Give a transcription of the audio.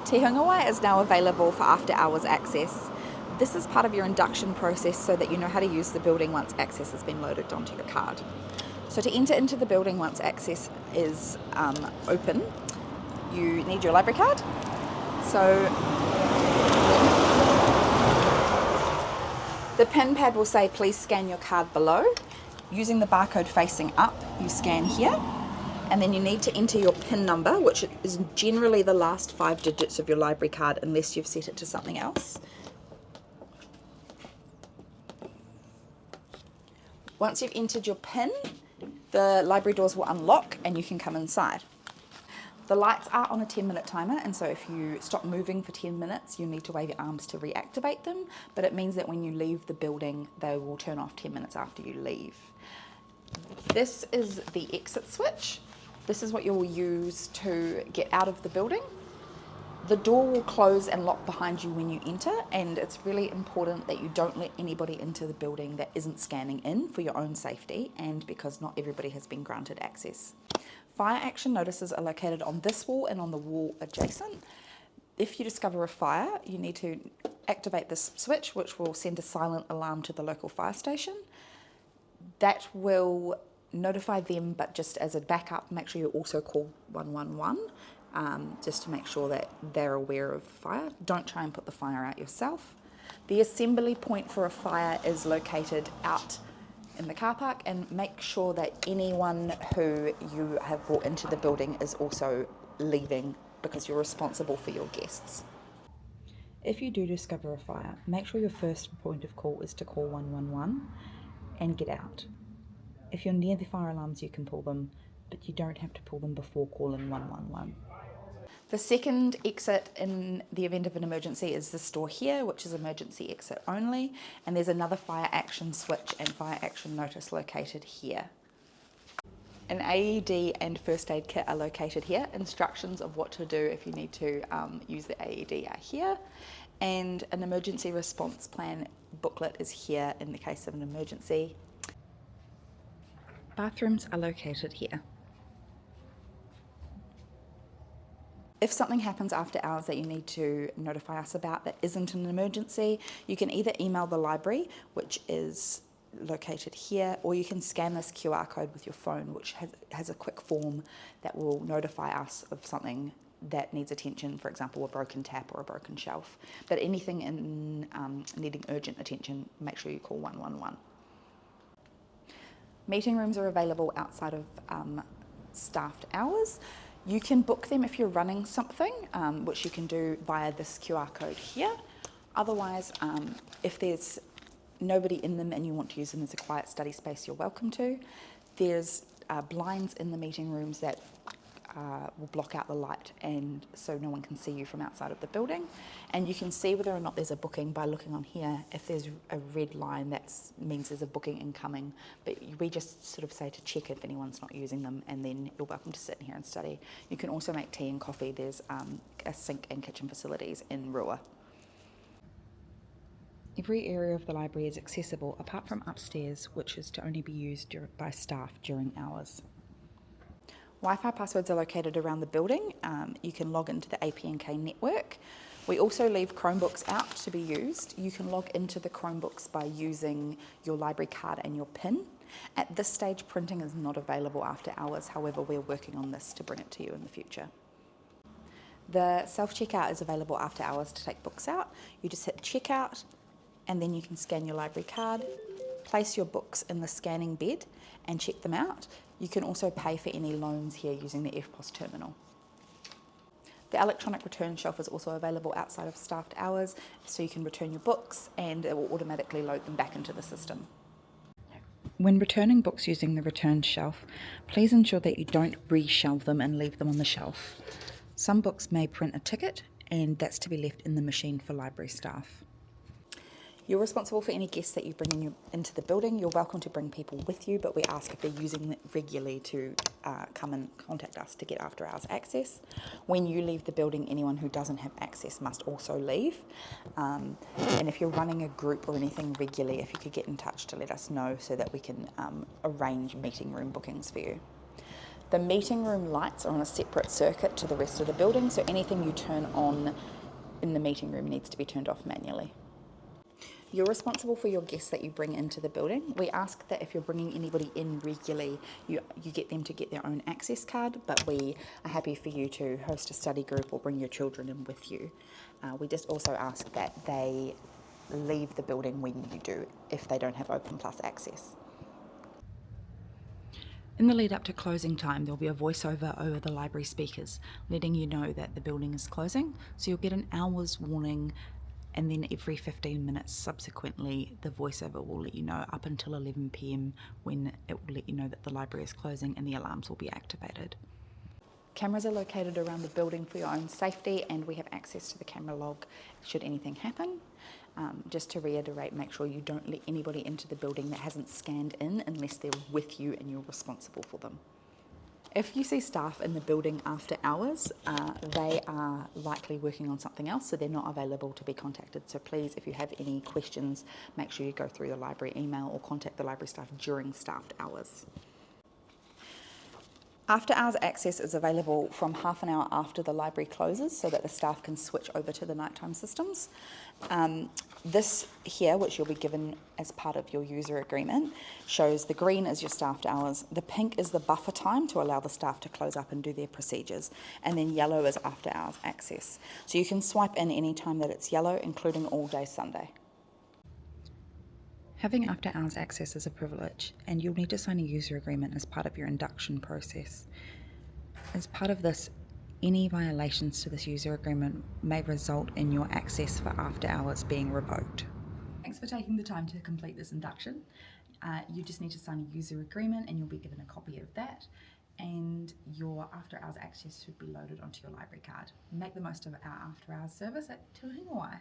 Te Hungawai is now available for after hours access. This is part of your induction process so that you know how to use the building once access has been loaded onto your card. So to enter into the building once access is open, you need your library card. So the PIN pad will say please scan your card below. Using the barcode facing up, you scan here, and then you need to enter your PIN number, which is generally the last 5 digits of your library card unless you've set it to something else. Once you've entered your PIN, the library doors will unlock and you can come inside. The lights are on a 10-minute timer, and so if you stop moving for 10 minutes, you need to wave your arms to reactivate them, but it means that when you leave the building, they will turn off 10 minutes after you leave. This is the exit switch. This is what you will use to get out of the building. The door will close and lock behind you when you enter, and it's really important that you don't let anybody into the building that isn't scanning in for your own safety and because not everybody has been granted access. Fire action notices are located on this wall and on the wall adjacent. If you discover a fire, you need to activate this switch, which will send a silent alarm to the local fire station. That will notify them, but just as a backup, make sure you also call 111, just to make sure that they're aware of the fire. Don't try and put the fire out yourself. The assembly point for a fire is located out in the car park, and make sure that anyone who you have brought into the building is also leaving because you're responsible for your guests. If you do discover a fire, make sure your first point of call is to call 111 and get out. If you're near the fire alarms, you can pull them, but you don't have to pull them before calling 111. The second exit in the event of an emergency is this door here, which is emergency exit only, and there's another fire action switch and fire action notice located here. An AED and first aid kit are located here. Instructions of what to do if you need to use the AED are here, and an emergency response plan booklet is here in the case of an emergency. Bathrooms are located here. If something happens after hours that you need to notify us about that isn't an emergency, you can either email the library, which is located here, or you can scan this QR code with your phone, which has a quick form that will notify us of something that needs attention, for example, a broken tap or a broken shelf. But anything in needing urgent attention, make sure you call 111. Meeting rooms are available outside of staffed hours. You can book them if you're running something, which you can do via this QR code here. Otherwise, if there's nobody in them and you want to use them as a quiet study space, you're welcome to. There's blinds in the meeting rooms that will block out the light, and so no one can see you from outside of the building. And you can see whether or not there's a booking by looking on here. If there's a red line, that means there's a booking incoming, but we just sort of say to check if anyone's not using them, and then you're welcome to sit in here and study. You can also make tea and coffee. There's a sink and kitchen facilities in Rua. Every area of the library is accessible apart from upstairs, which is to only be used by staff during hours. Wi-Fi passwords are located around the building. You can log into the APNK network. We also leave Chromebooks out to be used. You can log into the Chromebooks by using your library card and your PIN. At this stage, printing is not available after hours. However, we're working on this to bring it to you in the future. The self-checkout is available after hours to take books out. You just hit checkout, and then you can scan your library card, place your books in the scanning bed and check them out. You can also pay for any loans here using the EFTPOS terminal. The electronic return shelf is also available outside of staffed hours, so you can return your books and it will automatically load them back into the system. When returning books using the return shelf, please ensure that you don't re-shelve them and leave them on the shelf. Some books may print a ticket, and that's to be left in the machine for library staff. You're responsible for any guests that you bring into the building. You're welcome to bring people with you, but we ask if they're using it regularly to come and contact us to get after hours access. When you leave the building, anyone who doesn't have access must also leave. And if you're running a group or anything regularly, if you could get in touch to let us know so that we can arrange meeting room bookings for you. The meeting room lights are on a separate circuit to the rest of the building, so anything you turn on in the meeting room needs to be turned off manually. You're responsible for your guests that you bring into the building. We ask that if you're bringing anybody in regularly, you get them to get their own access card, but we are happy for you to host a study group or bring your children in with you. We just also ask that they leave the building when you do, if they don't have Open Plus access. In the lead up to closing time, there'll be a voiceover over the library speakers, letting you know that the building is closing. So you'll get an hour's warning, and then every 15 minutes subsequently, the voiceover will let you know up until 11 p.m. when it will let you know that the library is closing and the alarms will be activated. Cameras are located around the building for your own safety, and we have access to the camera log should anything happen. Just to reiterate, make sure you don't let anybody into the building that hasn't scanned in unless they're with you and you're responsible for them. If you see staff in the building after hours, they are likely working on something else, so they're not available to be contacted. So please, if you have any questions, make sure you go through the library email or contact the library staff during staffed hours. After hours access is available from half an hour after the library closes so that the staff can switch over to the nighttime systems. This here, which you'll be given as part of your user agreement, shows the green is your staffed hours, the pink is the buffer time to allow the staff to close up and do their procedures, and then yellow is after hours access. So you can swipe in any time that it's yellow, including all day Sunday. Having after hours access is a privilege, and you'll need to sign a user agreement as part of your induction process. As part of this, any violations to this user agreement may result in your access for after hours being revoked. Thanks for taking the time to complete this induction. You just need to sign a user agreement and you'll be given a copy of that, and your after hours access should be loaded onto your library card. Make the most of our after hours service at Te Ringoai.